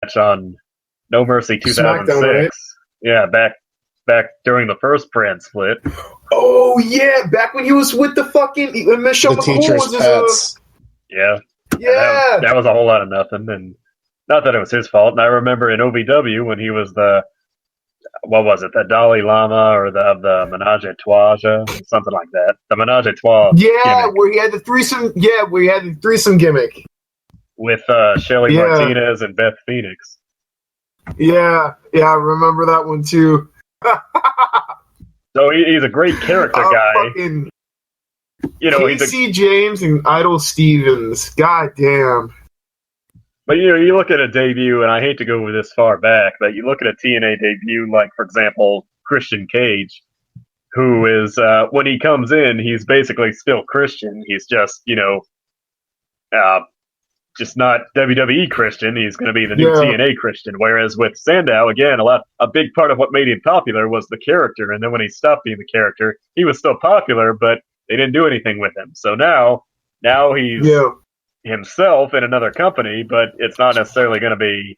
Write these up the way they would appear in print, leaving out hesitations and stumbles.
match on No Mercy 2006. SmackDown, right? Yeah, back during the first brand split. Oh yeah, back when he was with the fucking Michelle The McCool teacher's was his, pets. Yeah. yeah. That was a whole lot of nothing, and not that it was his fault. And I remember in OVW when he was the Dalai Lama or the Menage a Trois, something like that. The Menage a Trois. Yeah, gimmick where he had the threesome. Yeah, where he had the threesome gimmick with Shelly Martinez and Beth Phoenix. Yeah, I remember that one too. So he's a great character guy. Fucking Casey James and Idol Stevens. God damn. But you look at a debut, and I hate to go this far back, but you look at a TNA debut, like for example Christian Cage, who is when he comes in, he's basically still Christian. He's just just not WWE Christian. He's going to be the new TNA Christian. Whereas with Sandow, again, a big part of what made him popular was the character. And then when he stopped being the character, he was still popular, but they didn't do anything with him. So now he's himself in another company, but it's not necessarily going to be.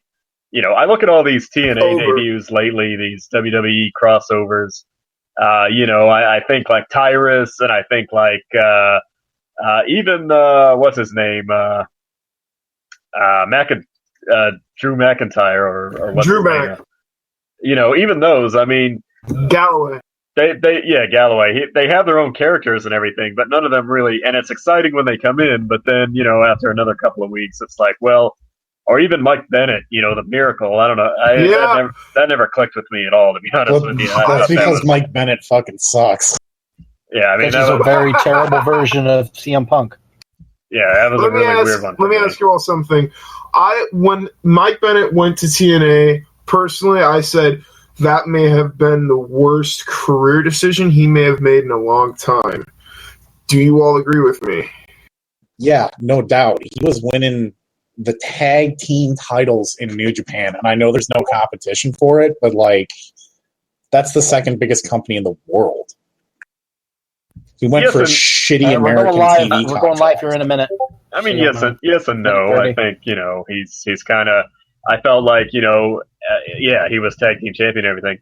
I look at all these TNA debuts lately, these WWE crossovers. I think like Tyrus, and I think like even what's his name. Drew McIntyre or what's Drew his name? Even those. I mean, Galloway. Galloway. They have their own characters and everything, but none of them really. And it's exciting when they come in, but then after another couple of weeks, it's like, well, or even Mike Bennett. The Miracle. I don't know. That never clicked with me at all, to be honest with you. That's because Mike Bennett fucking sucks. Yeah, I mean, this is a very terrible version of CM Punk. Yeah, that was a really weird one. Let me ask you all something. When Mike Bennett went to TNA, personally, I said that may have been the worst career decision he may have made in a long time. Do you all agree with me? Yeah, no doubt. He was winning the tag team titles in New Japan, and I know there's no competition for it, but that's the second biggest company in the world. He went for shitty American TV. We're going live here in a minute. I mean, yes and no. I think he's kind of. I felt like he was tag team champion and everything,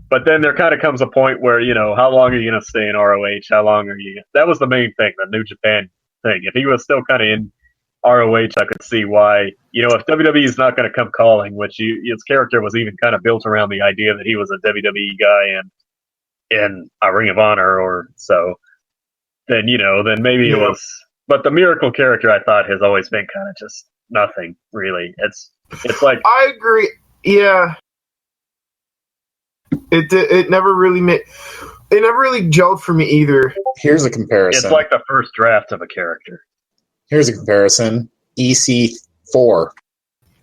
but then there kind of comes a point where how long are you going to stay in ROH? How long are you? That was the main thing, the New Japan thing. If he was still kind of in ROH, I could see why. If WWE is not going to come calling, which his character was even kind of built around the idea that he was a WWE guy in a Ring of Honor or so. Then maybe it was. But the Miracle character, I thought, has always been kind of just nothing, really. It's like I agree. Yeah, it never really gelled for me either. Here's a comparison. It's like the first draft of a character. Here's a comparison. EC4. All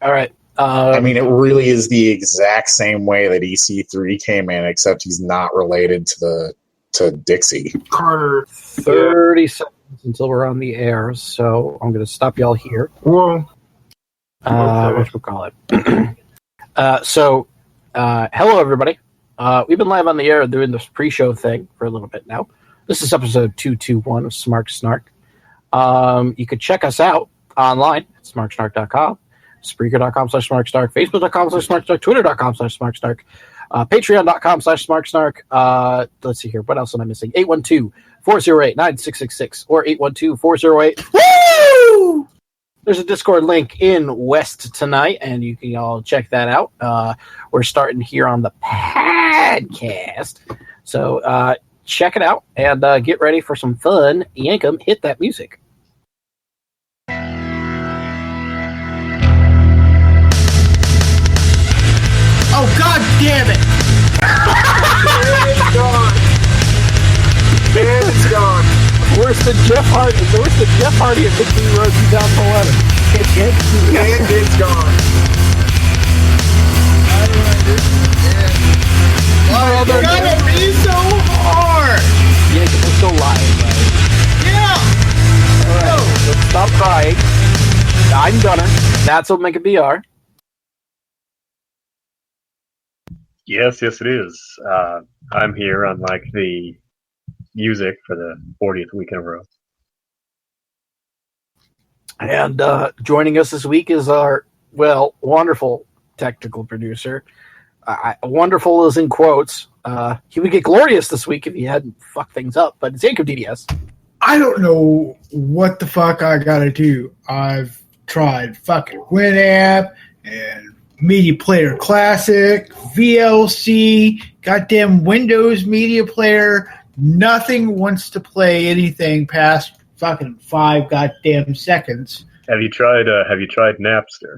right. I mean, it really is the exact same way that EC3 came in, except he's not related to Dixie. Carter. 30 seconds until we're on the air, so I'm going to stop y'all here. Well, whatchamacallit. Hello, everybody. We've been live on the air doing this pre-show thing for a little bit now. This is episode 221 of Smark Snark. You could check us out online at smarksnark.com, Spreaker.com/SmarkSnark, Facebook.com/SmarkSnark, Twitter.com/SmarkSnark, Patreon.com/SmarkSnark. Let's see here. What else am I missing? 812-408-9666 or 812-408. Woo! There's a Discord link in West tonight, and you can all check that out. We're starting here on the podcast. So check it out and get ready for some fun. Yankum, hit that music. Oh, God damn it! it's gone. Man, it's gone. Where's the Jeff Hardy? Where's the Jeff Hardy at Victory Road 2011? And it's gone. Oh, they're gonna be so hard! Yeah, because we're still live, right? Yeah! All right, let's stop crying. I'm Gunner. That's Omega BR. Yes, it is. I'm here on the music for the 40th week in a row. And joining us this week is our, wonderful technical producer. Wonderful is in quotes. He would get glorious this week if he hadn't fucked things up, but it's Jacob DDS. I don't know what the fuck I gotta do. I've tried fucking Winamp and Media Player Classic, VLC, goddamn Windows Media Player. Nothing wants to play anything past fucking 5 goddamn seconds. Have you tried Napster?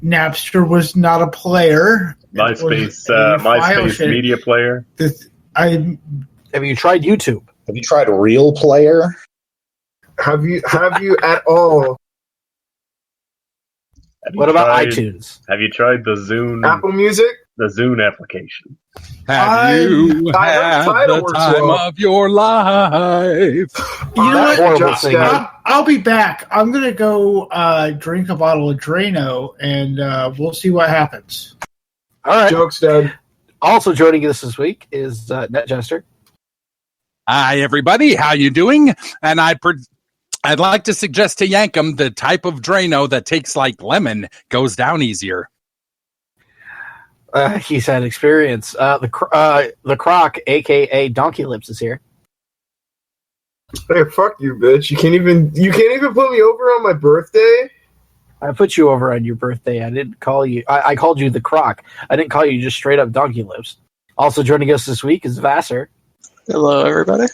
Napster was not a player. MySpace media player. Have you tried YouTube? Have you tried Real Player? Have you at all? What about iTunes? Have you tried the Zune Apple Music? The Zune application. Have you had the time of your life? You know what? I'll I'll be back. I'm gonna go drink a bottle of Drano, and we'll see what happens. All right. Joke's done. Also joining us this week is NetJester. Hi, everybody. How you doing? And I'd like to suggest to Yankum the type of Drano that takes like lemon goes down easier. He's had experience. The Croc, a.k.a. Donkey Lips, is here. Hey, fuck you, bitch! You can't even put me over on my birthday. I put you over on your birthday. I didn't call you. I called you the Croc. I didn't call you just straight up Donkey Lips. Also joining us this week is Vassar. Hello, everybody.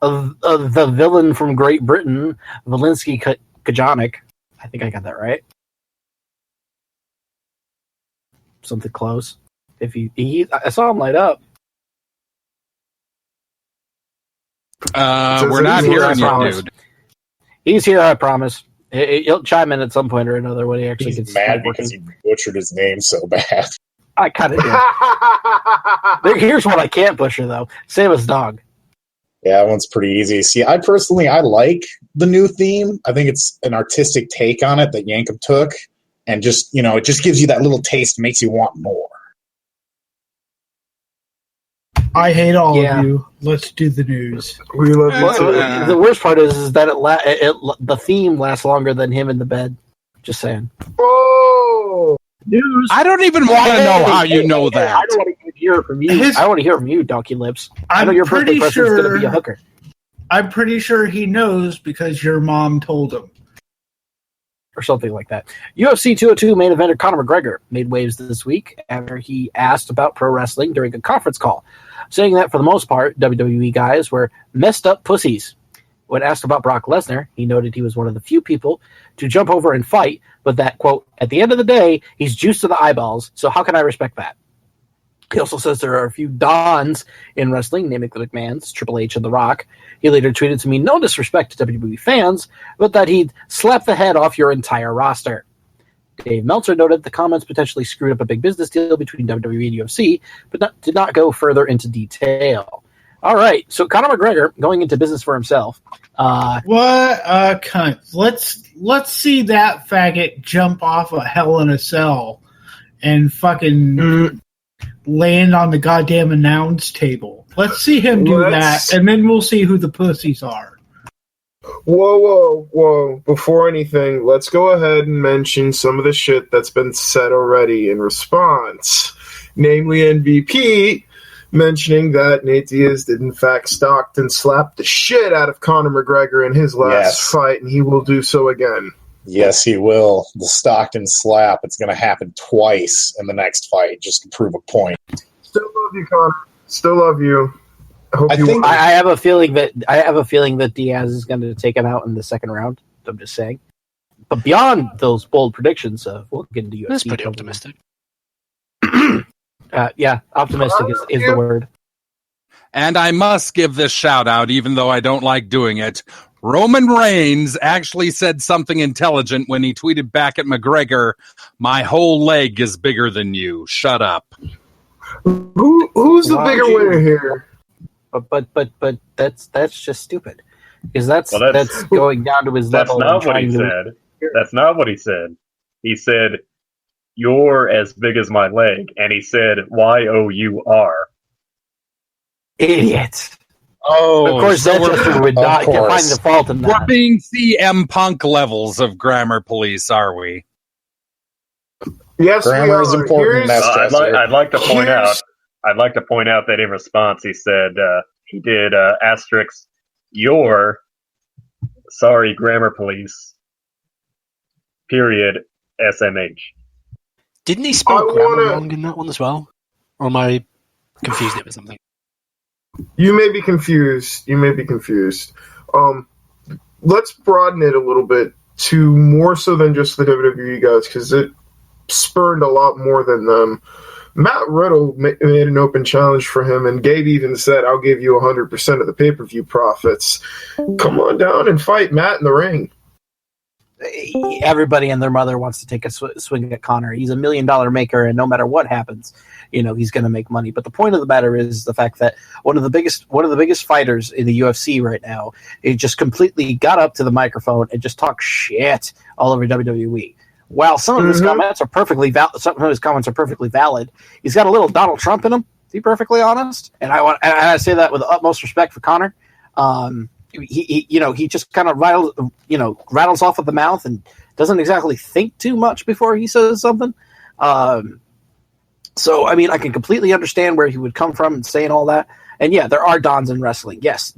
The villain from Great Britain, Valinsky Kajanic. I think I got that right. Something close. I saw him light up. We're not hearing you, dude. He's here, I promise. He'll chime in at some point or another when he actually He's gets mad working. because he butchered his name so bad. I kind of do. Here's what I can't butcher, though. Save us, dog. Yeah, that one's pretty easy. See, I like the new theme. I think it's an artistic take on it that Yankum took. And just, it just gives you that little taste, makes you want more. I hate all of you. Let's do the news. We love you too. The worst part is that the theme lasts longer than him in the bed. Just saying. Whoa! News. I don't even want to know how you know that. I don't want to hear it from you. I want to hear it from you, Donkey Lips. I know your birthday present's going to be a hooker. I'm pretty sure he knows because your mom told him. Or something like that. UFC 202 main eventer Conor McGregor made waves this week after he asked about pro wrestling during a conference call, saying that for the most part, WWE guys were messed up pussies. When asked about Brock Lesnar, he noted he was one of the few people to jump over and fight, but that, quote, at the end of the day, he's juiced to the eyeballs, so how can I respect that? He also says there are a few dons in wrestling, namely the McMahons, Triple H, and The Rock. He later tweeted to me, no disrespect to WWE fans, but that he'd slap the head off your entire roster. Dave Meltzer noted the comments potentially screwed up a big business deal between WWE and UFC, but did not go further into detail. All right, so Conor McGregor going into business for himself. What a cunt. Let's see that faggot jump off a Hell in a Cell and fucking land on the goddamn announce table. Let's see him do that, and then we'll see who the pussies are. Whoa. Before anything, let's go ahead and mention some of the shit that's been said already in response. Namely, MVP mentioning that Nate Diaz did in fact stalk and slap the shit out of Conor McGregor in his last fight, and he will do so again. Yes, he will. The Stockton slap. It's going to happen twice in the next fight, just to prove a point. Still love you, Conor. Still love you. I have a feeling that Diaz is going to take him out in the second round. I'm just saying. But beyond those bold predictions, we'll get into UFC. That's pretty optimistic. Yeah, optimistic is the word. And I must give this shout out, even though I don't like doing it. Roman Reigns actually said something intelligent when he tweeted back at McGregor, "My whole leg is bigger than you. Shut up." Who's the bigger winner here? But that's just stupid, because that's going down to his level. That's not what he said. That's not what he said. He said, "You're as big as my leg," and he said, "YOUR." Idiot. Oh, of course, that just would not find the fault in that. We're being CM Punk levels of grammar police, are we? Yes, Grammar is important. Here's- I'd like to point out. Here's- I'd like to point out that in response, he said he did asterisk your sorry grammar police period SMH. Didn't he spell I grammar wanna- wrong in that one as well? Or am I confused it with something? You may be confused. Let's broaden it a little bit to more so than just the WWE guys, because it spurned a lot more than them. Matt Riddle made an open challenge for him, and Gabe even said, "I'll give you 100% of the pay-per-view profits. Come on down and fight Matt in the ring." Everybody and their mother wants to take a swing at Connor. He's $1 million maker, and no matter what happens, he's going to make money. But the point of the matter is the fact that one of the biggest fighters in the UFC right now, he just completely got up to the microphone and just talked shit all over WWE. While some of his comments are perfectly valid, he's got a little Donald Trump in him. To be perfectly honest, and I say that with the utmost respect for Connor. He just kind of rattles off at the mouth and doesn't exactly think too much before he says something. So, I mean, I can completely understand where he would come from and saying all that. And yeah, there are Dons in wrestling. Yes,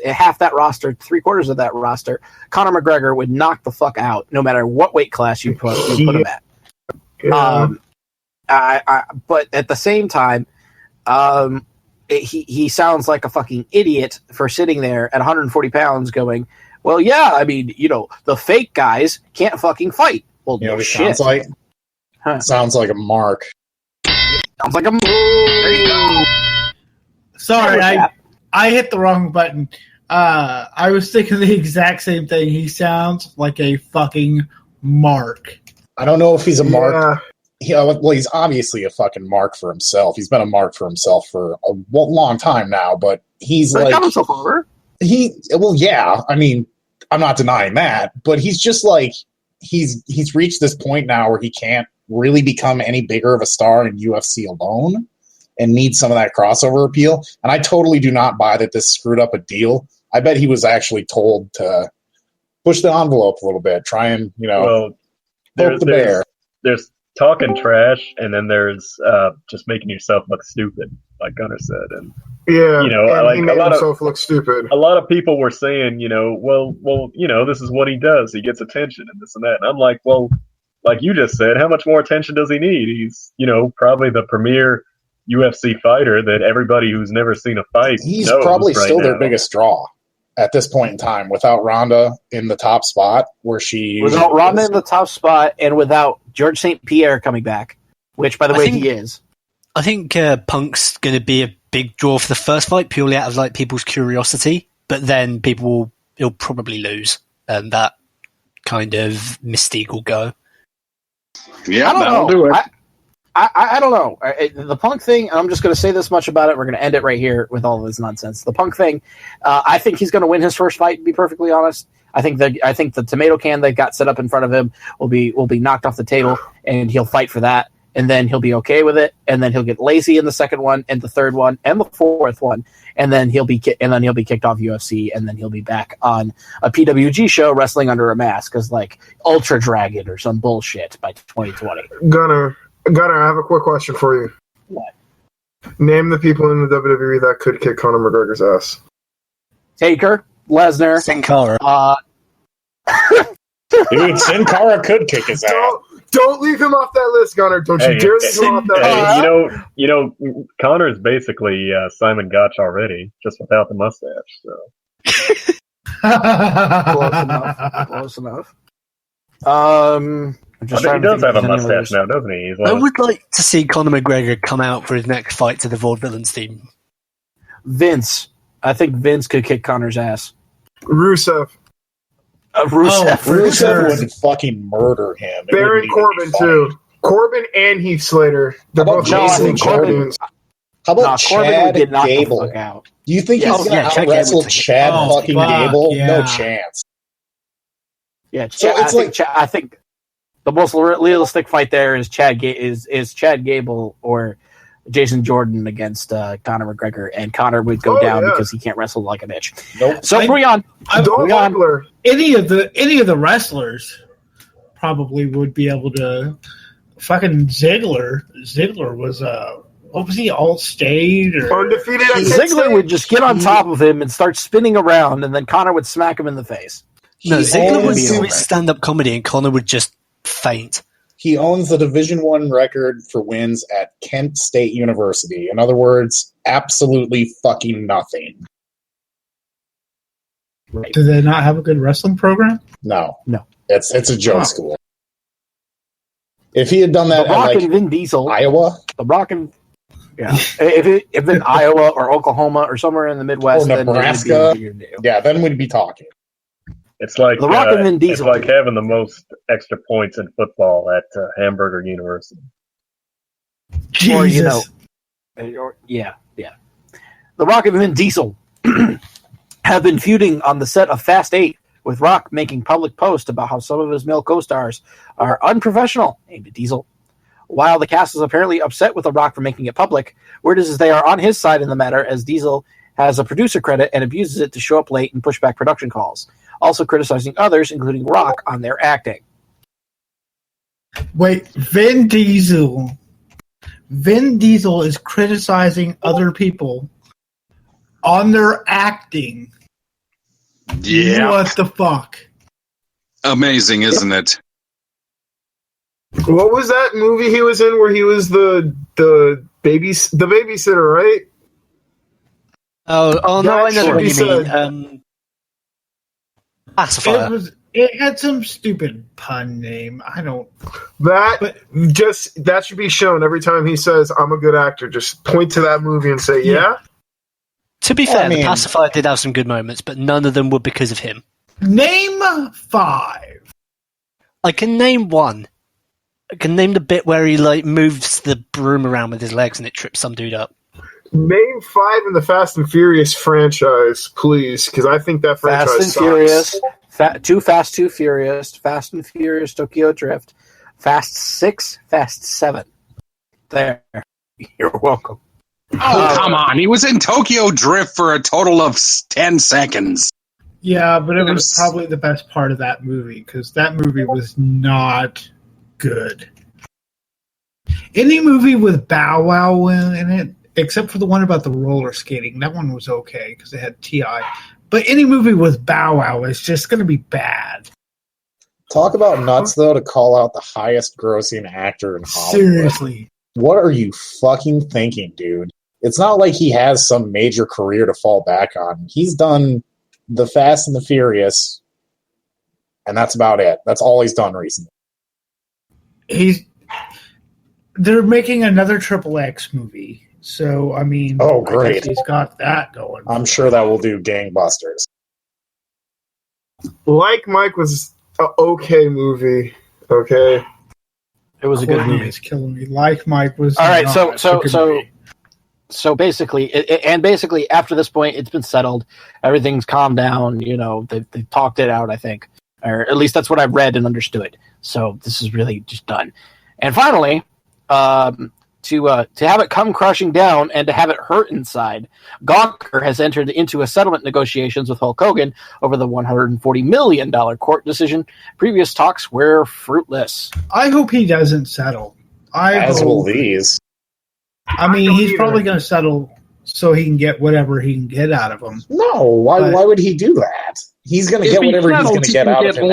half that roster, 3/4 of that roster, Conor McGregor would knock the fuck out no matter what weight class you put him at. Yeah. But at the same time, he sounds like a fucking idiot for sitting there at 140 pounds going, well, yeah, I mean, the fake guys can't fucking fight. Well, You know what it shit. sounds like? Huh. Sounds like a mark. Sounds like a... There you go. Sorry, Yeah. I hit the wrong button. I was thinking the exact same thing. He sounds like a fucking mark. I don't know if he's a mark. Yeah. Well, he's obviously a fucking mark for himself. He's been a mark for himself for a long time now, but he's But he like... got himself over. Yeah, I mean, I'm not denying that, but he's just like, he's reached this point now where he can't really become any bigger of a star in UFC alone and needs some of that crossover appeal. And I totally do not buy that this screwed up a deal. I bet he was actually told to push the envelope a little bit, try and, poke the bear. There's talking trash, and then there's just making yourself look stupid, like Gunnar said. And Yeah, like he made himself look stupid. a lot of people were saying, well, this is what he does. He gets attention and this and that. And I'm like, well, like you just said, how much more attention does he need? He's, probably the premier UFC fighter that everybody who's never seen a fight He's knows probably right still their now. biggest draw at this point in time, without Ronda in the top spot where she... Without Ronda in the top spot and without George St. Pierre coming back, which, by the way, he is. I think Punk's going to be a big draw for the first fight, purely out of like people's curiosity. But then he'll probably lose, and that kind of mystique will go. Yeah, I don't that'll know. do it. I don't know. The Punk thing, I'm just going to say this much about it. We're going to end it right here with all of this nonsense. The Punk thing, I think he's going to win his first fight, to be perfectly honest. I think the tomato can they got set up in front of him will be knocked off the table, and he'll fight for that, and then he'll be okay with it, and then he'll get lazy in the second one, and the third one, and the fourth one, and then he'll be kicked off UFC, and then he'll be back on a PWG show wrestling under a mask as like Ultra Dragon or some bullshit by 2020. Gunnar, I have a quick question for you. What? Name the people in the WWE that could kick Conor McGregor's ass. Taker, Lesnar, Sin Cara. Dude, Sin Cara could kick his ass. Don't leave him off that list, Gunnar. Don't you dare leave him off that list. Connor's basically Simon Gotch already, just without the mustache. So Close enough. I'm just he trying to does think have if a there's any mustache others. now, doesn't he? I would like to see Conor McGregor come out for his next fight to the Vaudevillains team. Vince. I think Vince could kick Connor's ass. Rusev. Rusev. Rusev would fucking murder him. It Baron wouldn't even Corbin, be funny. too. Corbin and Heath Slater. They're How about both No, I Jason think champions. How about Corbin would Chad get knocked the Gable? fuck out. Do you think Yes. he's going to Chad out-wrestle Gable's a- Chad Oh, fucking fuck, Gable? yeah. No chance. Yeah, So it's I think the most realistic fight there is Chad Gable or Jason Jordan against Conor McGregor, and Conor would go down because he can't wrestle like a bitch. Nope. So moving on. Dolph Moving on. Ziggler. Any of the wrestlers probably would be able to fucking Ziggler. Ziggler was what was he, All-State or Undefeated. Ziggler would just get on top of him and start spinning around, and then Connor would smack him in the face. No, Ziggler would owns- do his stand-up comedy, and Connor would just faint. He owns the Division I record for wins at Kent State University. In other words, absolutely fucking nothing. Do they not have a good wrestling program? No. No. It's a joke school. If he had done that The Rock at and Vin Diesel. Iowa, The Rock and if in Iowa or Oklahoma or somewhere in the Midwest, or Nebraska, then it would be a bigger deal. yeah, then we'd be talking. It's like The Rock and Vin it's Diesel. like having the most extra points in football at Hamburger University. Jesus. Or, yeah. The Rock and Vin Diesel have been feuding on the set of Fast 8, with Rock making public posts about how some of his male co-stars are unprofessional, aimed at Diesel. While the cast is apparently upset with The Rock for making it public, word is they are on his side in the matter, as Diesel has a producer credit and abuses it to show up late and push back production calls, also criticizing others, including Rock, on their acting. Wait, Vin Diesel. Vin Diesel is criticizing other people on their acting. Yeah. What the fuck? Amazing, isn't it? What was that movie he was in where he was the babysitter, right? Oh no, I know what you Sure. mean. Pacifier. It had some stupid pun name. I don't. That should be shown every time he says, "I'm a good actor." Just point to that movie and say, "Yeah." To be fair, the Pacifier did have some good moments, but none of them were because of him. Name 5. I can name one. I can name the bit where he moves the broom around with his legs and it trips some dude up. Name 5 in the Fast and Furious franchise, please, because I think that franchise Fast and sucks. Furious, Too Fast, Too Furious, Fast and Furious, Tokyo Drift, Fast 6, Fast 7. There. You're welcome. Oh, come on. He was in Tokyo Drift for a total of 10 seconds. Yeah, but it was probably the best part of that movie, because that movie was not good. Any movie with Bow Wow in it, except for the one about the roller skating, that one was okay, because it had T.I. But any movie with Bow Wow is just going to be bad. Talk about nuts, though, to call out the highest grossing actor in Hollywood. Seriously. What are you fucking thinking, dude? It's not like he has some major career to fall back on. He's done The Fast and the Furious, and that's about it. That's all he's done recently. They're making another Triple X movie. So, I mean, oh, great. I guess he's got that going. I'm sure that will do gangbusters. Like Mike was an okay movie. Okay. It was a good movie. It's killing me. Like Mike was. All right, so basically, basically after this point, it's been settled. Everything's calmed down. You know, they've talked it out, I think, or at least that's what I read and understood. So this is really just done. And finally, to have it come crashing down and to have it hurt inside, Gawker has entered into a settlement negotiations with Hulk Hogan over the $140 million court decision. Previous talks were fruitless. I hope he doesn't settle. As will these. I mean, he's probably going to settle so he can get whatever he can get out of him. No, why would he do that? He's going to get whatever he's going to get out of him.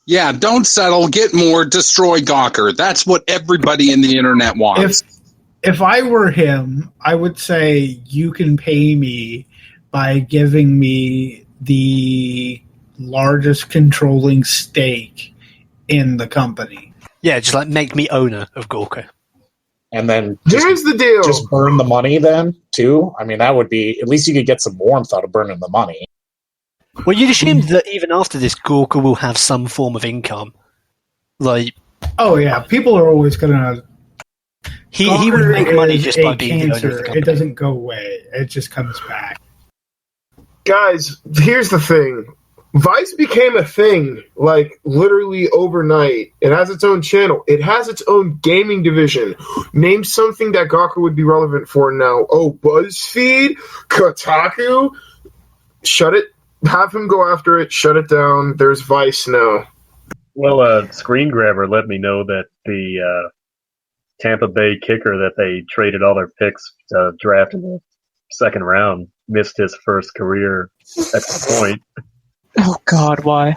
Yeah, don't settle, get more, destroy Gawker. That's what everybody in the internet wants. If I were him, I would say you can pay me by giving me the largest controlling stake in the company. Yeah, just make me owner of Gawker. And then here's the deal. Just burn the money then, too? I mean, that would be, at least you could get some warmth out of burning the money. Well, you'd assume that even after this, Gawker will have some form of income. Oh, yeah. People are always going to... He would make money just by being the owner of the company. It doesn't go away. It just comes back. Guys, here's the thing. Vice became a thing, literally overnight. It has its own channel. It has its own gaming division. Name something that Gawker would be relevant for now. Oh, BuzzFeed? Kotaku? Shut it. Have him go after it. Shut it down. There's Vice now. Well, Screen Grabber let me know that the Tampa Bay kicker that they traded all their picks to draft in the second round missed his first career extra point. Oh God, why?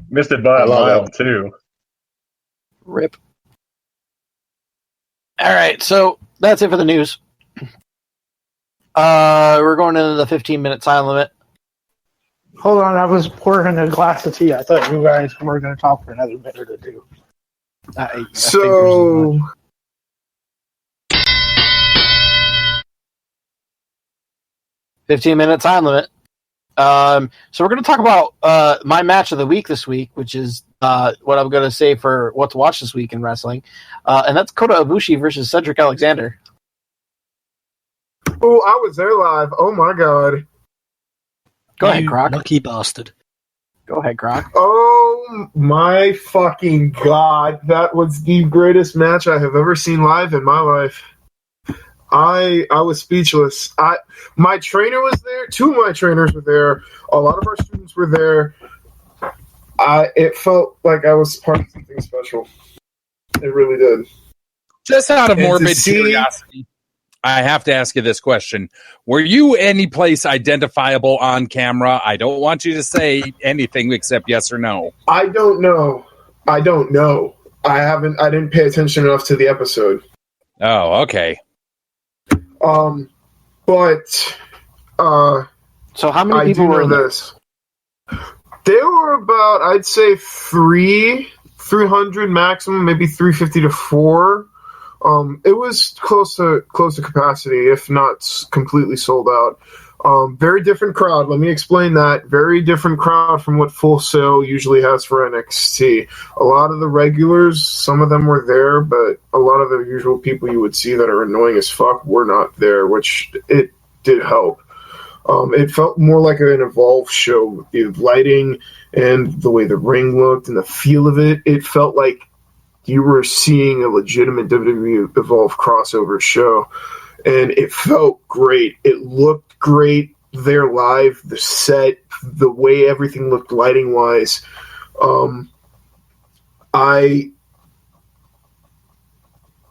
Missed it by a mile, too. Rip. All right, so that's it for the news. We're going into the 15-minute time limit. Hold on, I was pouring a glass of tea. I thought you guys were going to talk for another minute or two. So, 15-minute time limit. So we're going to talk about my match of the week this week, which is what I'm going to say for what to watch this week in wrestling. And that's Kota Ibushi versus Cedric Alexander. oh, I was there live. Oh my god. Go ahead, Croc. Lucky bastard. Go ahead, Croc. Oh my fucking god. That was the greatest match I have ever seen live in my life. I was speechless. My trainer was there. Two of my trainers were there. A lot of our students were there. It felt like I was part of something special. It really did. Just out of And to morbid see- curiosity, I have to ask you this question. Were you any place identifiable on camera? I don't want you to say anything except yes or no. I don't know. I didn't pay attention enough to the episode. Oh, okay. But So how many I people do were know in there? this. There were about, I'd say, 300 maximum, maybe 350 to 4. It was close to capacity, if not completely sold out. Very different crowd. Let me explain that. Very different crowd from what Full Sail usually has for NXT. A lot of the regulars, some of them were there, but a lot of the usual people you would see that are annoying as fuck were not there, which it did help. It felt more like an Evolve show with the lighting and the way the ring looked and the feel of it. It felt like you were seeing a legitimate WWE Evolve crossover show, and it felt great. It looked great there live, the set, the way everything looked lighting-wise.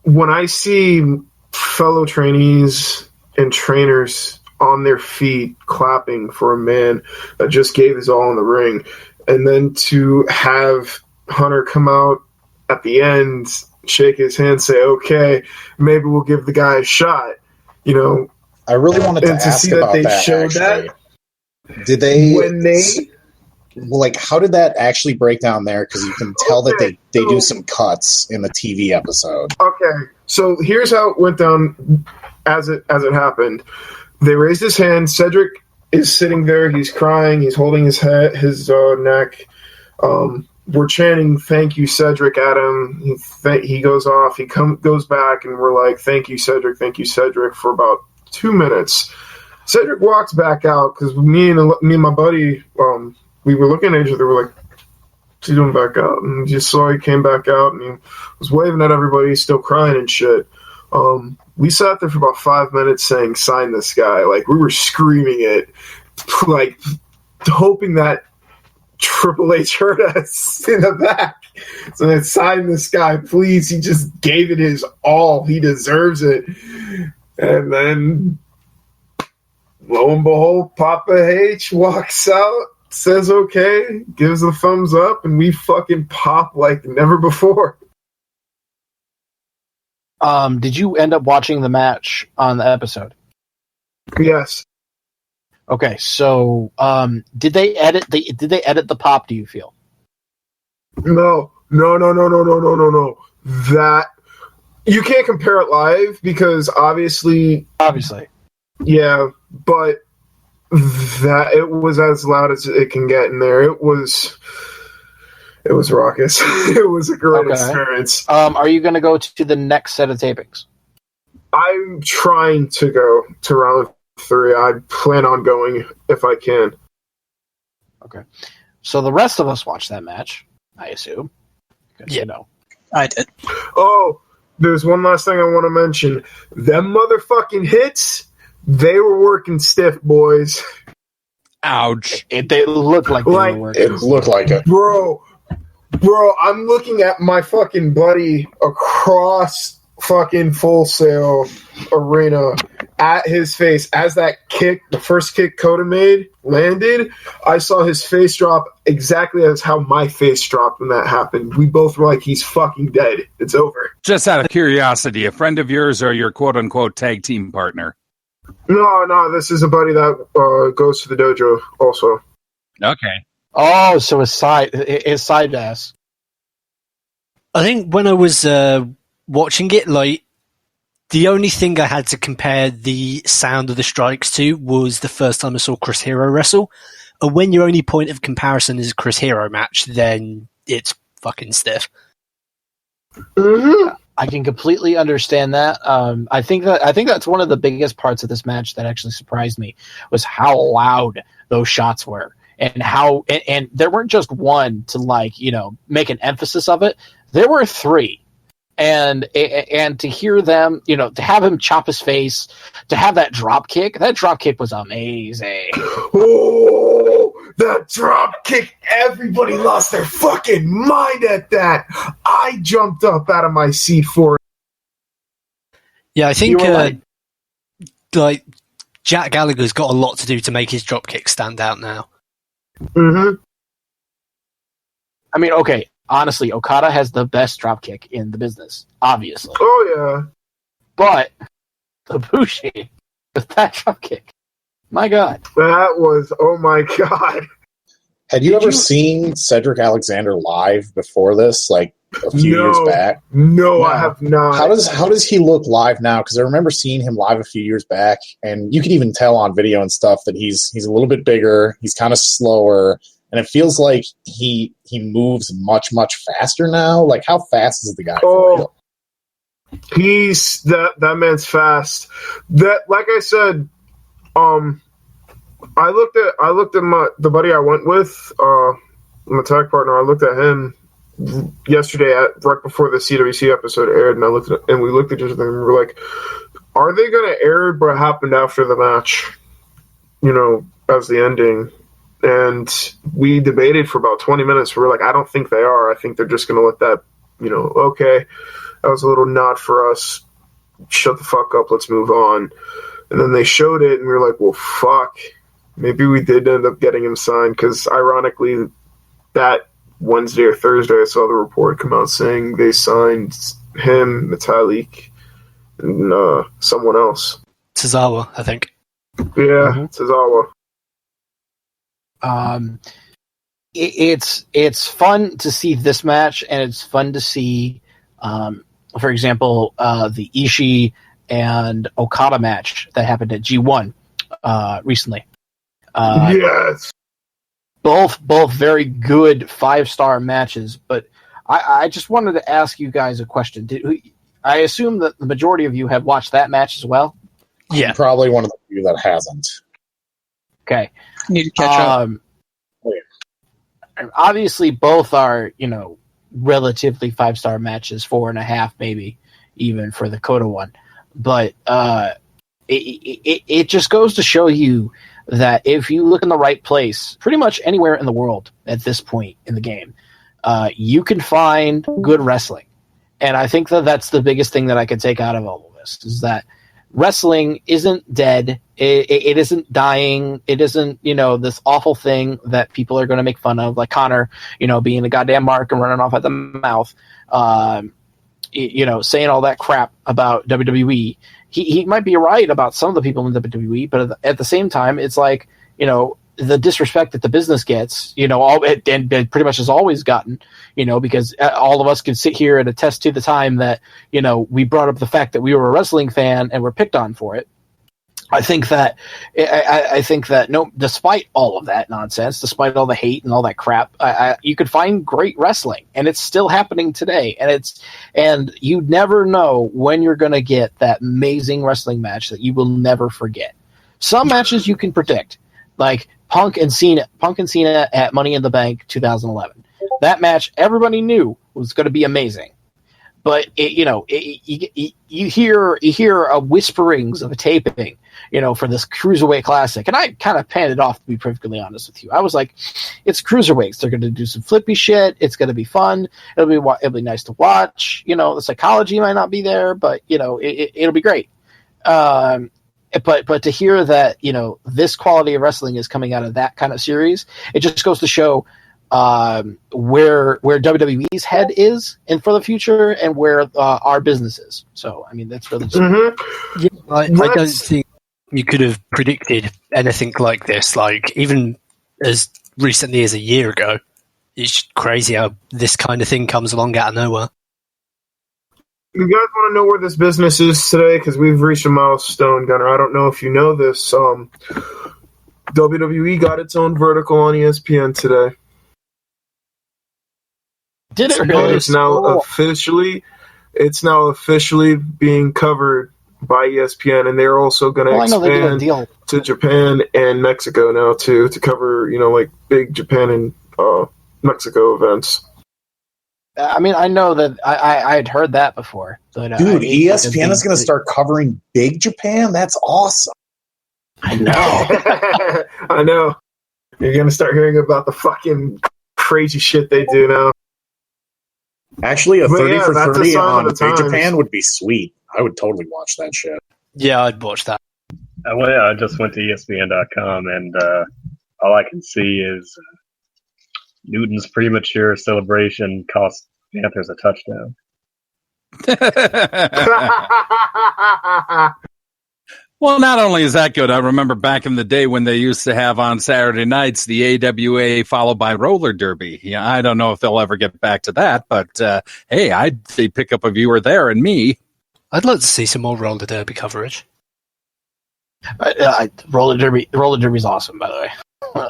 When I see fellow trainees and trainers on their feet clapping for a man that just gave his all in the ring, and then to have Hunter come out at the end, shake his hand, say, okay, maybe we'll give the guy a shot. You know, I really wanted to and to ask see that about they that. showed Actually, that did they? when they Like, how did that actually break down there? Because you can tell that Okay, they do so- some cuts in the TV episode. Okay, so here's how it went down as it happened. They raised his hand. Cedric is sitting there. He's crying. He's holding his head, his neck. We're chanting, "Thank you, Cedric," at him. He goes off. He goes back, and we're like, "Thank you, Cedric. Thank you, Cedric," for about 2 minutes. Cedric walks back out because me and my buddy, we were looking at each other. We're like, "What's he doing back out?" And just saw he came back out, and he was waving at everybody, still crying and shit. We sat there for about 5 minutes saying, "Sign this guy." Like, we were screaming it, like, hoping that Triple H heard us in the back. So they signed this guy, please. He just gave it his all. He deserves it. And then, lo and behold, Papa H walks out, says okay, gives a thumbs up, and we fucking pop like never before. Did you end up watching the match on the episode? Yes. Okay, so did they edit the pop? Do you feel? No. That you can't compare it live because obviously, yeah, but that it was as loud as it can get in there. It was raucous. It was a great experience. Are you going to go to the next set of tapings? I'm trying to go to round 3. I plan on going if I can. Okay. So the rest of us watched that match, I assume. Yeah. You know. I did. Oh, there's one last thing I want to mention. Them motherfucking hits, they were working stiff, boys. Ouch. They looked like they were working. It looked like it. Bro, Bro, I'm looking at my fucking buddy across fucking Full Sail Arena at his face as that kick, the first kick Coda made, landed. I saw his face drop exactly as how my face dropped when that happened. We both were like, he's fucking dead. It's over. Just out of curiosity, a friend of yours or your quote-unquote tag team partner? No, this is a buddy that goes to the dojo also. Okay. Oh, so his side ass. I think when I was watching it, like, the only thing I had to compare the sound of the strikes to was the first time I saw Chris Hero wrestle. And when your only point of comparison is a Chris Hero match, then it's fucking stiff. Mm-hmm. I can completely understand that. I think that's one of the biggest parts of this match that actually surprised me was how loud those shots were, and how and there weren't just one to, like, you know, make an emphasis of it. There were three. And to hear them, you know, to have him chop his face, to have that drop kick was amazing. Oh, that drop kick! Everybody lost their fucking mind at that. I jumped up out of my seat for it. Yeah, I think like Jack Gallagher's got a lot to do to make his drop kick stand out now. Mm-hmm. I mean, okay, honestly, Okada has the best drop kick in the business, obviously. Oh yeah. But Ibushi with that drop kick, my God, That was, oh my God. Had you ever seen Cedric Alexander live before this, like a few years back? No, I have not. How does he look live now? Because I remember seeing him live a few years back, and you could even tell on video and stuff that he's a little bit bigger. He's kind of slower, and it feels like he moves much faster now. Like, how fast is the guy? For real? He's that man's fast. That, like I said, I looked at the buddy I went with, my tag partner. I looked at him yesterday right before the CWC episode aired, and we looked at each other and we were like, "Are they going to air what happened after the match? You know, as the ending?" And we debated for about 20 minutes. We were like, "I don't think they are. I think they're just going to let that. You know, okay, that was a little nod for us. Shut the fuck up. Let's move on." And then they showed it, and we were like, "Well, fuck." Maybe we did end up getting him signed, because ironically, that Wednesday or Thursday, I saw the report come out saying they signed him, Metalik, and someone else. Tozawa, I think. Yeah, Tozawa. It's fun to see this match, and it's fun to see, for example, the Ishii and Okada match that happened at G1 recently. Yes. Both very good 5-star matches, but I just wanted to ask you guys a question. I assume that the majority of you have watched that match as well? Yeah. I'm probably one of the few that hasn't. Okay. Need to catch up. Obviously, both are, you know, relatively 5-star matches, 4.5 maybe, even for the Coda one. But it just goes to show you that if you look in the right place, pretty much anywhere in the world at this point in the game, you can find good wrestling. And I think that that's the biggest thing that I could take out of all of this, is that wrestling isn't dead. It isn't dying. It isn't, you know, this awful thing that people are going to make fun of, like Connor, you know, being a goddamn mark and running off at the mouth, you know, saying all that crap about WWE. He might be right about some of the people in WWE, but at the same time, it's like, you know, the disrespect that the business gets, you know, and pretty much has always gotten, you know, because all of us can sit here and attest to the time that, you know, we brought up the fact that we were a wrestling fan and were picked on for it. I think that no, despite all of that nonsense, despite all the hate and all that crap, you could find great wrestling, and it's still happening today. And you never know when you're going to get that amazing wrestling match that you will never forget. Some matches you can predict, like Punk and Cena at Money in the Bank 2011. That match everybody knew was going to be amazing. but you hear a whisperings of a taping, for this Cruiserweight Classic, and I kind of panned it off, to be perfectly honest with you. I was like, it's Cruiserweights. They're going to do some flippy shit. It's going to be fun. It'll be nice to watch. The psychology might not be there, but it'll be great. But to hear that this quality of wrestling is coming out of that kind of series, it just goes to show where WWE's head is and for the future, and where our business is. So I mean, that's really just I don't think you could have predicted anything like this. Like, even as recently as a year ago, it's crazy how this kind of thing comes along out of nowhere. You guys want to know where this business is today? Because we've reached a milestone, Gunner. I don't know if you know this. WWE got its own vertical on ESPN today. Did it really? It's now officially being covered by ESPN, and they're also going to expand to Japan and Mexico now too, to cover like big Japan and Mexico events. I mean, I know that I had heard that before. But, dude, ESPN is going to start covering big Japan? That's awesome. I know. I know. You're going to start hearing about the fucking crazy shit they do now. Actually, a 30 for 30 on Big Japan would be sweet. I would totally watch that shit. Yeah, I'd watch that. Well, yeah, I just went to ESPN.com, and all I can see is Newton's premature celebration cost Panthers a touchdown. Well, not only is that good, I remember back in the day when they used to have on Saturday nights the AWA followed by roller derby. Yeah, I don't know if they'll ever get back to that, but hey, I'd say pick up a viewer there and me. I'd like to see some more roller derby coverage. Roller derby's awesome, by the way.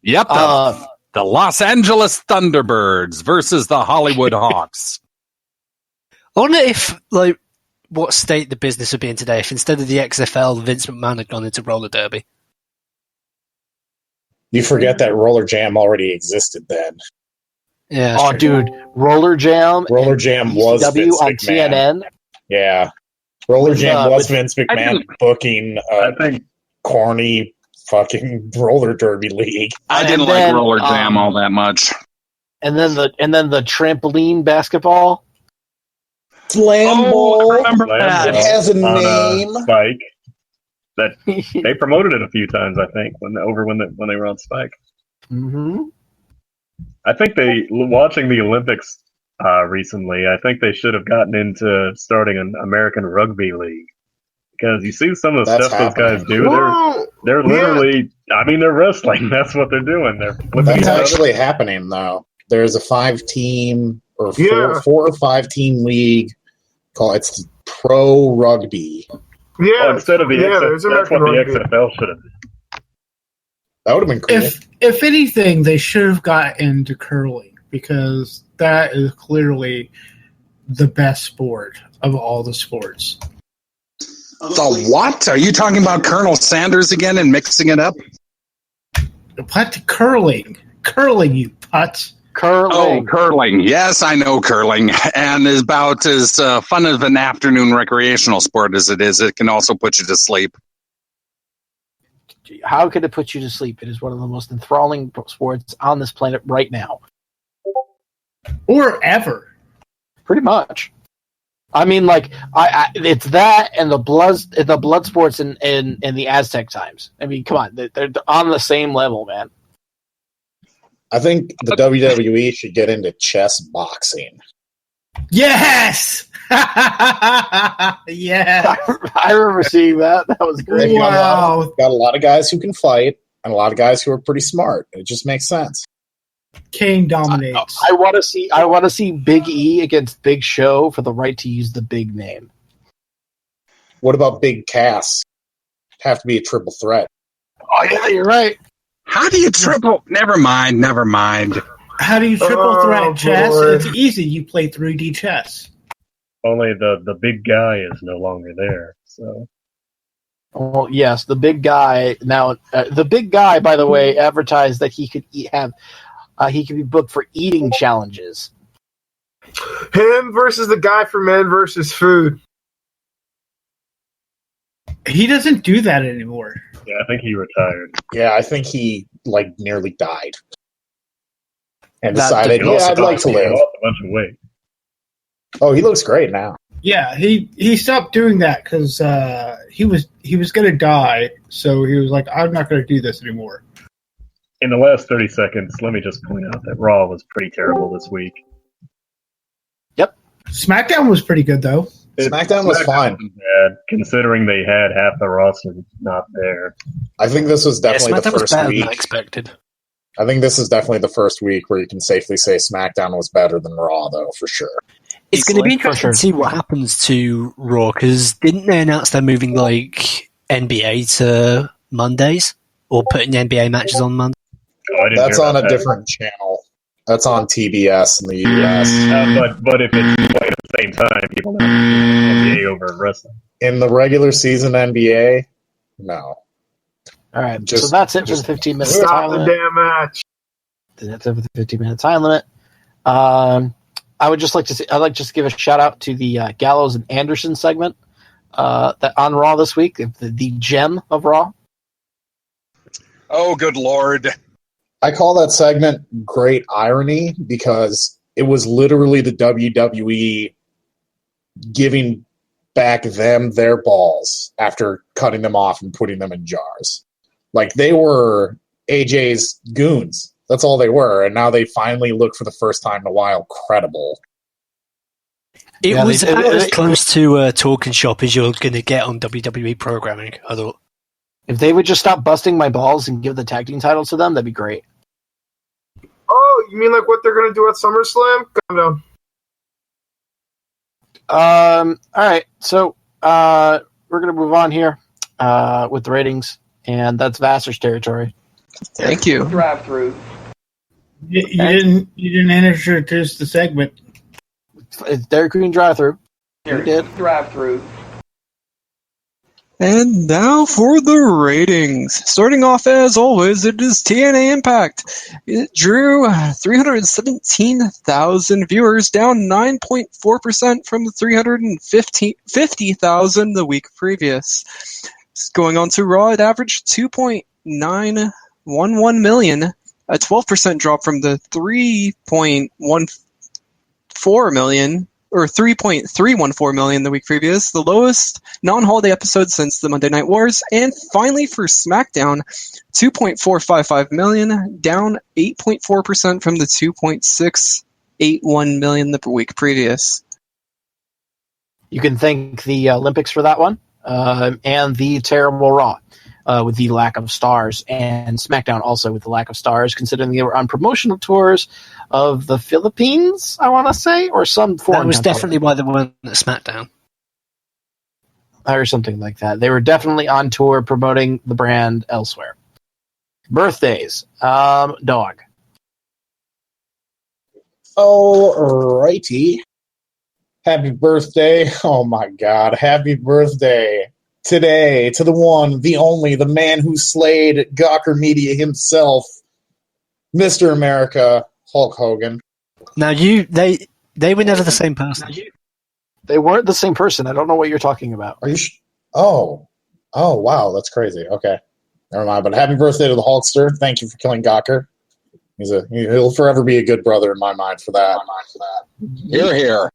Yep. The Los Angeles Thunderbirds versus the Hollywood Hawks. I wonder if, what state the business would be in today if instead of the XFL, Vince McMahon had gone into roller derby. You forget that Roller Jam already existed then. Yeah. Oh, dude, Roller Jam. Roller Jam was Vince on McMahon. CNN. Yeah, Roller Jam was Vince McMahon booking I think corny fucking roller derby league. I didn't like Roller Jam all that much. And then the trampoline basketball. Slam Ball. I remember that. It has a name. Spike. That they promoted it a few times, I think, when they were on Spike. Mm-hmm. I think watching the Olympics recently, I think they should have gotten into starting an American rugby league, because you see some of the stuff those guys do. They're literally, I mean, they're wrestling. That's what they're doing. That's actually happening though. There's a 5-team or 4 or 5 team league called it's Pro Rugby. Yeah, instead of the that's what the XFL should have done. That would have been cool. If anything, they should have got into curling, because that is clearly the best sport of all the sports. The what? Are you talking about Colonel Sanders again and mixing it up? What? Curling, you putz. Curling. Oh, curling. Yes, I know curling. And is about as fun of an afternoon recreational sport as it is. It can also put you to sleep. How could it put you to sleep? It is one of the most enthralling sports on this planet right now. Or ever. Pretty much. I mean, it's that and the blood sports in the Aztec times. I mean, come on, they're on the same level, man. I think the WWE should get into chess boxing. Yes! Yeah. I remember seeing that. That was great. Wow. Got a lot of guys who can fight and a lot of guys who are pretty smart. It just makes sense. Kane dominates. I want to see Big E against Big Show for the right to use the big name. What about Big Cass? Have to be a triple threat. Oh yeah, you're right. How do you triple? Never mind. How do you triple threat chess? Lord. It's easy. You play 3D chess. Only the big guy is no longer there. So. Well, yes, the big guy now. The big guy, by the way, advertised that he could he could be booked for eating challenges. Him versus the guy from Man vs. Food. He doesn't do that anymore. Yeah, I think he retired. Yeah, I think he nearly died and That decided, did- I'd like to He live. lost a bunch of weight. Oh, he looks great now. Yeah, he stopped doing that because he was going to die, so he was like, I'm not going to do this anymore. In the last 30 seconds, let me just point out that Raw was pretty terrible this week. SmackDown was pretty good though. SmackDown was fine. wasn't bad, considering they had half the roster not there. I think this was definitely SmackDown the was first better than week. I expected. I think this is definitely the first week where you can safely say SmackDown was better than Raw, though, for sure. It's going to be Easily, for interesting sure. to see what happens to Raw, because didn't they announce they're moving NBA to Mondays, or putting NBA matches on Monday? Oh, I didn't That's hear on about a that. different channel. That's on TBS in the US. But if it's played at the same time, people know NBA over wrestling. In the regular season NBA, no. All right, so Just- that's it for the just 15-minute time Stop the limit. damn match. That's it for the 15-minute time limit. I would just like to I'd like just to give a shout out to the Gallows and Anderson segment that on Raw this week, the gem of Raw. Oh, good Lord. I call that segment great irony because it was literally the WWE giving back them their balls after cutting them off and putting them in jars. Like, they were AJ's goons. That's all they were. And now they finally look for the first time in a while credible. It Yeah, was they- about as they- close to Talking Shop as you're going to get on WWE programming, I thought. If they would just stop busting my balls and give the tag team titles to them, that'd be great. Oh, you mean like what they're going to do at SummerSlam? Calm down. All right, so we're gonna move on here with the ratings, and that's Vassar's territory. Thank you. Drive-through. You didn't introduce the segment. It's Dairy Queen drive-through. You did. Drive-through. And now for the ratings. Starting off, as always, it is TNA Impact. It drew 317,000 viewers, down 9.4% from the 350,000 the week previous. Going on to Raw, it averaged 2.911 million, a 12% drop from the 3.14 million, or 3.314 million the week previous, the lowest non-holiday episode since the Monday Night Wars. And finally for SmackDown, 2.455 million, down 8.4% from the 2.681 million the week previous. You can thank the Olympics for that one, and the terrible Raw with the lack of stars, and SmackDown also with the lack of stars, considering they were on promotional tours of the Philippines, I want to say, or some foreign That was country. definitely why they weren't at SmackDown. Or something like that. They were definitely on tour promoting the brand elsewhere. Birthdays. Dog. Alrighty. Happy birthday. Oh my god. Happy birthday today to the one, the only, the man who slayed Gawker Media himself, Mr. America, Hulk Hogan. Now, they were never the same person. They weren't the same person. I don't know what you're talking about. Are you Oh, wow, that's crazy. Okay. Never mind. But happy birthday to the Hulkster. Thank you for killing Gawker. He'll forever be a good brother in my mind for that. Hear, hear.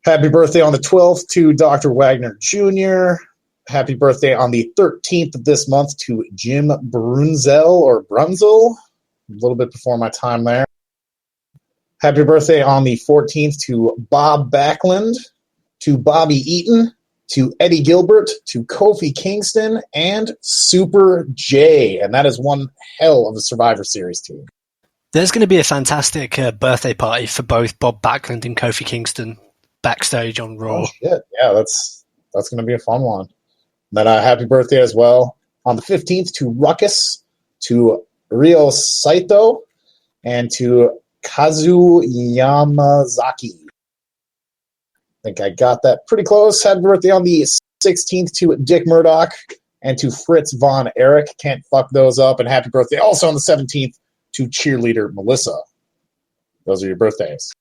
Happy birthday on the 12th to Dr. Wagner Jr. Happy birthday on the 13th of this month to Jim Brunzel. A little bit before my time there. Happy birthday on the 14th to Bob Backlund, to Bobby Eaton, to Eddie Gilbert, to Kofi Kingston, and Super J. And that is one hell of a Survivor Series team. There's going to be a fantastic birthday party for both Bob Backlund and Kofi Kingston backstage on Raw. Oh, shit. Yeah, that's going to be a fun one. Then happy birthday as well on the 15th to Ruckus, to Ryo Saito, and to Kazu Yamazaki. I think I got that pretty close. Happy birthday on the 16th to Dick Murdoch and to Fritz Von Erich. Can't fuck those up. And happy birthday also on the 17th to cheerleader Melissa. Those are your birthdays.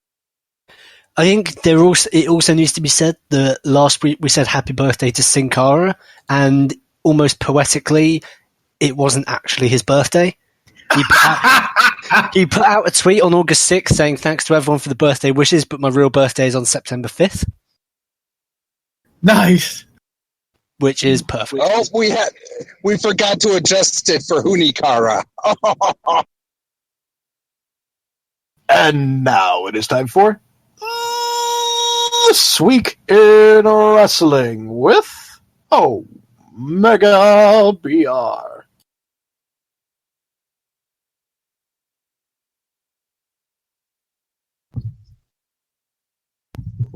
I think it also needs to be said that last week we said happy birthday to Sin Cara, and almost poetically, it wasn't actually his birthday. He put out a tweet on August 6th saying thanks to everyone for the birthday wishes, but my real birthday is on September 5th. Nice. Which is perfect. Oh, we forgot to adjust it for Hunikara. And now it is time for This Week in Wrestling with Omega BR.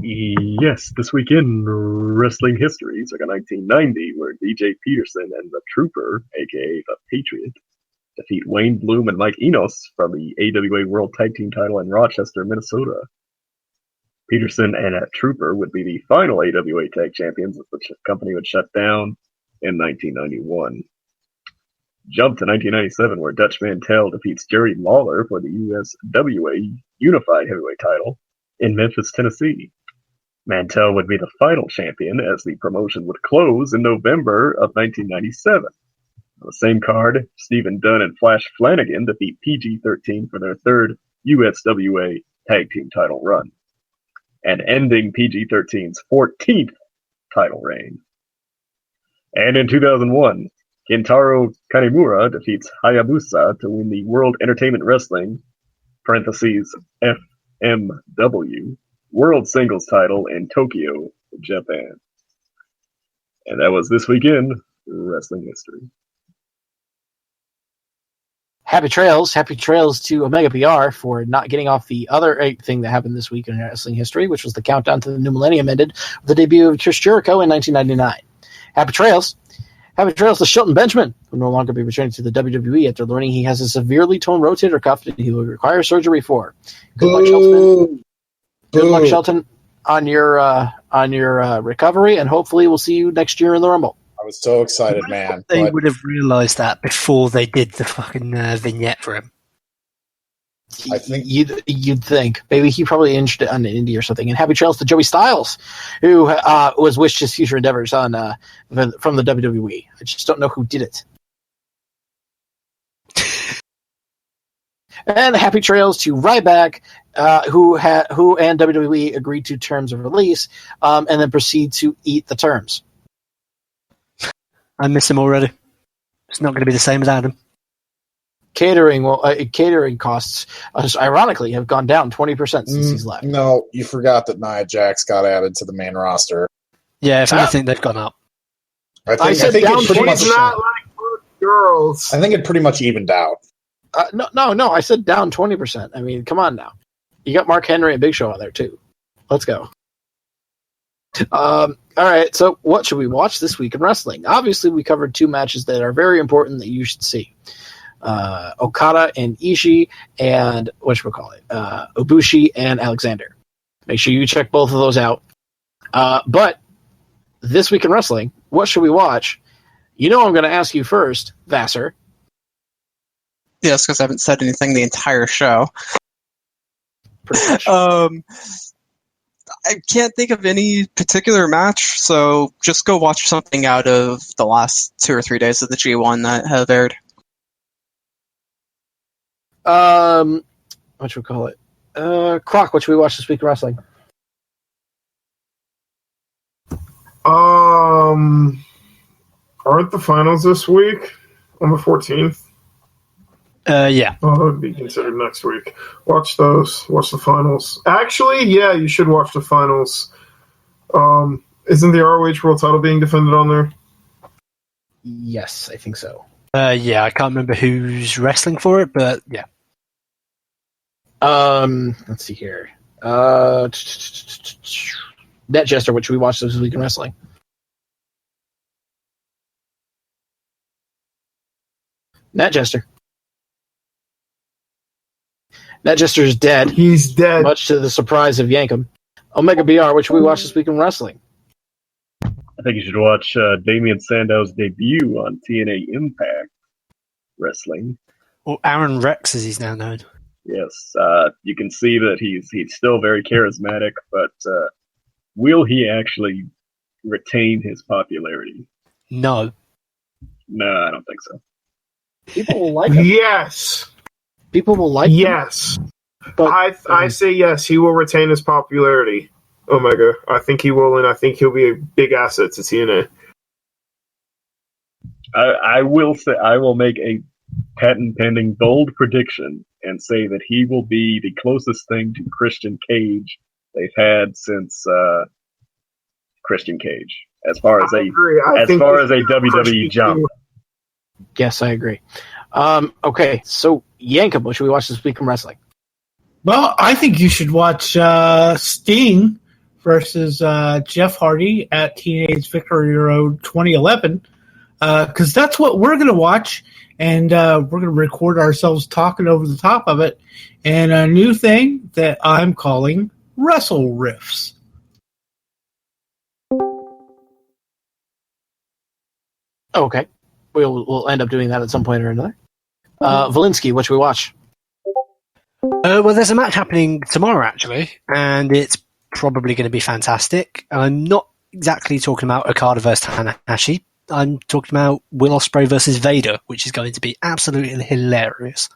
Yes, this week in wrestling history, circa 1990, where DJ Peterson and the Trooper, aka the Patriot, defeat Wayne Bloom and Mike Enos from the AWA World Tag Team title in Rochester, Minnesota. Peterson and Trooper would be the final AWA Tag Champions, as the company would shut down in 1991. Jump to 1997, where Dutch Mantel defeats Jerry Lawler for the USWA Unified Heavyweight title in Memphis, Tennessee. Mantel would be the final champion, as the promotion would close in November of 1997. On the same card, Stephen Dunn and Flash Flanagan defeat PG-13 for their third USWA Tag Team title run, and ending PG-13's 14th title reign. And in 2001, Kentaro Kanemura defeats Hayabusa to win the World Entertainment Wrestling (FMW) World Singles title in Tokyo, Japan. And that was This Week in Wrestling History. Happy trails to Omega PR for not getting off the other thing that happened this week in wrestling history, which was the countdown to the new millennium ended with the debut of Chris Jericho in 1999. Happy trails to Shelton Benjamin, who will no longer be returning to the WWE after learning he has a severely torn rotator cuff that he will require surgery for. Good luck, Shelton. Good luck, Shelton, on your recovery, and hopefully we'll see you next year in the Rumble. I was so excited, man. They would have realised that before they did the fucking vignette for him. I think you'd think. Maybe he probably injured it on an indie or something. And happy trails to Joey Styles, who was wished his future endeavors on from the WWE. I just don't know who did it. And happy trails to Ryback, who and WWE agreed to terms of release, and then proceed to eat the terms. I miss him already. It's not going to be the same without him. Catering costs, ironically, have gone down 20% since he's left. No, you forgot that Nia Jax got added to the main roster. Yeah, if anything, they've gone up. I said down 20%. Not like girls. I think it pretty much evened out. No. I said down 20%. I mean, come on now. You got Mark Henry and Big Show on there too. Let's go. All right. So, what should we watch this week in wrestling? Obviously, we covered two matches that are very important that you should see. Okada and Ishii, and Ibushi and Alexander. Make sure you check both of those out. But this week in wrestling, what should we watch? You know I'm going to ask you first, Vassar. Yes, because I haven't said anything the entire show. Pretty much. I can't think of any particular match, so just go watch something out of the last 2 or 3 days of the G1 that have aired. What should we call it? Croc, what should we watch this week in wrestling? Aren't the finals this week on the 14th? Yeah. Oh, that would be considered next week. Watch those. Watch the finals. Actually, yeah, you should watch the finals. Isn't the ROH World title being defended on there? Yes, I think so. Yeah, I can't remember who's wrestling for it, but yeah. Let's see here. Net Jester, what should we watch this week in wrestling? Net Jester. Net Jester's dead. He's dead. Much to the surprise of Yankum. Omega BR, what should we watch this week in wrestling? I think you should watch Damian Sandow's debut on TNA Impact Wrestling. Or Aaron Rex, as he's now known. Yes, you can see that he's still very charismatic, but will he actually retain his popularity? No. No, I don't think so. People will like him. Yes. People will like him. Yes. But I say yes, he will retain his popularity. Omega. I think he will, and I think he'll be a big asset to TNA. I will say I will make a patent pending bold prediction and say that he will be the closest thing to Christian Cage they've had since Christian Cage, as far as a WWE jump. Yes, I agree. Okay, so Yankob, what should we watch this week in wrestling? Well, I think you should watch Sting versus Jeff Hardy at Teenage Victory Road 2011, because that's what we're going to watch, and we're going to record ourselves talking over the top of it, and a new thing that I'm calling Wrestle Riffs. Okay, we'll end up doing that at some point or another. Valinsky, what should we watch? Well, there's a match happening tomorrow, actually, and it's probably going to be fantastic. I'm not exactly talking about Okada versus Tanahashi. I'm talking about Will Ospreay versus Vader, which is going to be absolutely hilarious.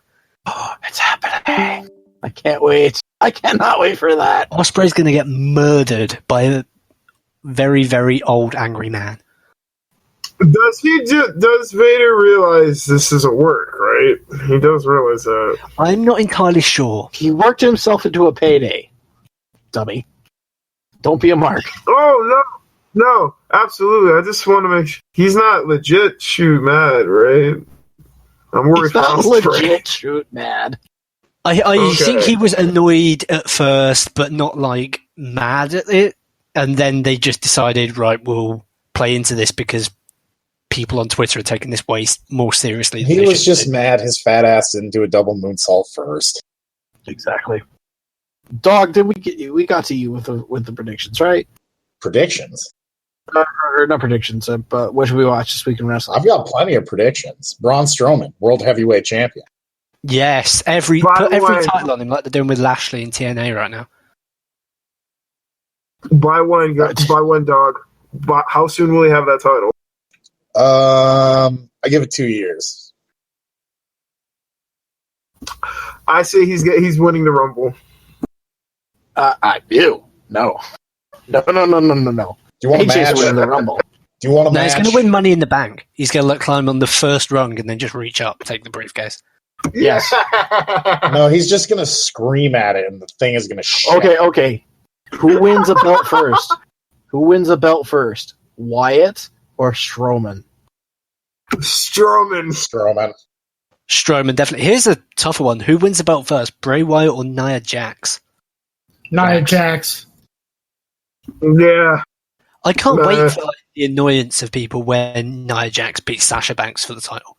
Oh, it's happening. I can't wait. I cannot wait for that. Ospreay's going to get murdered by a very, very old angry man. Does Vader realize this is a work, right? He does realize that. I'm not entirely sure. He worked himself into a payday. Dummy. Don't be a mark. Oh, no, absolutely. I just want to make sure. He's not legit shoot mad, right? I'm worried. He's not legit shoot mad. I think he was annoyed at first, but not, like, mad at it. And then they just decided, right, we'll play into this because people on Twitter are taking this way more seriously. He was just mad his fat ass didn't do a double moonsault first. Exactly. Dog, we got to you with the predictions, right? Predictions? Or not predictions, but what should we watch this week in wrestling? I've got plenty of predictions. Braun Strowman, World Heavyweight Champion. Yes, put every title on him like they're doing with Lashley in TNA right now. Buy one dog. How soon will he have that title? I give it 2 years. I say he's winning the Rumble. I do. No. Do you want a match? Winning the Rumble. Do you want a match? He's going to win Money in the Bank. He's going to climb on the first rung and then just reach up, take the briefcase. Yes. No, he's just going to scream at it, and the thing is going to shit. Okay. Who wins a belt first? Wyatt or Strowman? Strowman, definitely. Here's a tougher one. Who wins the belt first, Bray Wyatt or Nia Jax? Nia Jax. Yeah. I can't wait for the annoyance of people when Nia Jax beats Sasha Banks for the title.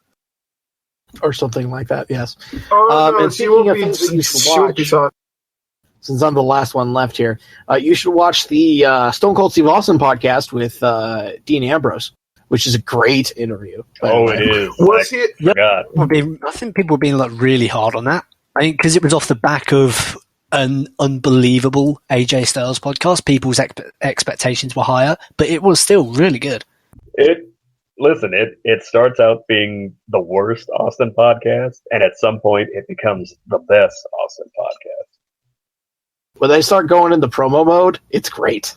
Or something like that, yes. And speaking of things that you should watch, since I'm the last one left here, you should watch the Stone Cold Steve Austin podcast with Dean Ambrose, which is a great interview. It is. Was he? God. I think people were being really hard on that. I think because it was off the back of an unbelievable AJ Styles podcast, people's expectations were higher, but it was still really good. It starts out being the worst Austin podcast, and at some point it becomes the best Austin podcast. When they start going into promo mode, it's great.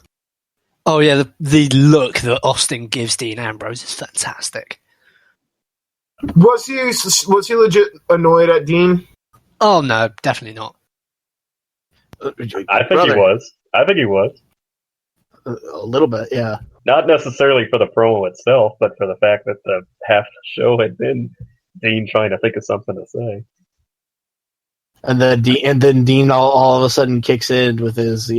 Oh yeah, the look that Austin gives Dean Ambrose is fantastic. Was he legit annoyed at Dean? Oh no, definitely not. I think he was. A little bit, yeah. Not necessarily for the promo itself, but for the fact that the half the show had been Dean trying to think of something to say. And then Dean all of a sudden kicks in with his,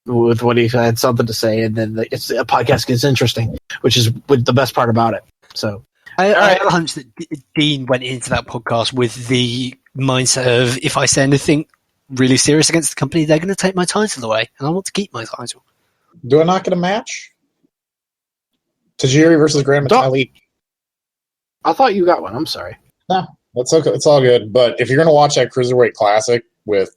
with what he had something to say, and then the podcast gets interesting, which is the best part about it. So I have a hunch that Dean went into that podcast with the mindset of, if I say anything really serious against the company, they're going to take my title away, and I want to keep my title. Do I not get a match? Tajiri versus Grand Metalik. I thought you got one. I'm sorry. No, That's okay. It's all good. But if you're going to watch that Cruiserweight Classic with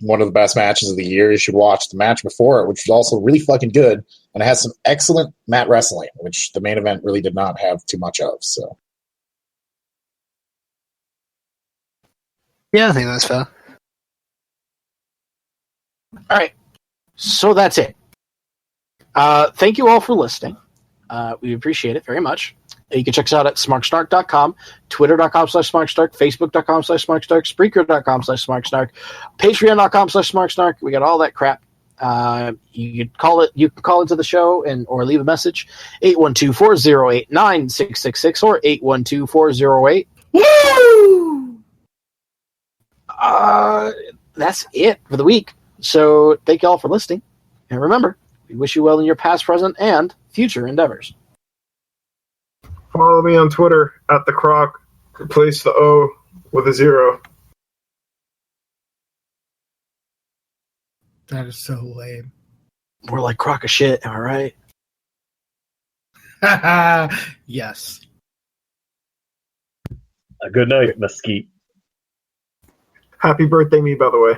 one of the best matches of the year, you should watch the match before it, which was also really fucking good, and it has some excellent mat wrestling, which the main event really did not have too much of. So, Yeah, I think that's fair. All right. So that's it. Thank you all for listening. We appreciate it very much. You can check us out at smarksnark.com, twitter.com/smarksnark, facebook.com/smarksnark, spreaker.com/smarksnark, patreon.com/smarksnark. We got all that crap. You can call into the show or leave a message, 812-408-9666 or 812-408. Woo! That's it for the week. So thank you all for listening. And remember, we wish you well in your past, present, and future endeavors. Follow me on Twitter at the Croc. Replace the O with a 0. That is so lame. More like crock of shit, am I right? Yes. A good night, Mesquite. Happy birthday, me, by the way.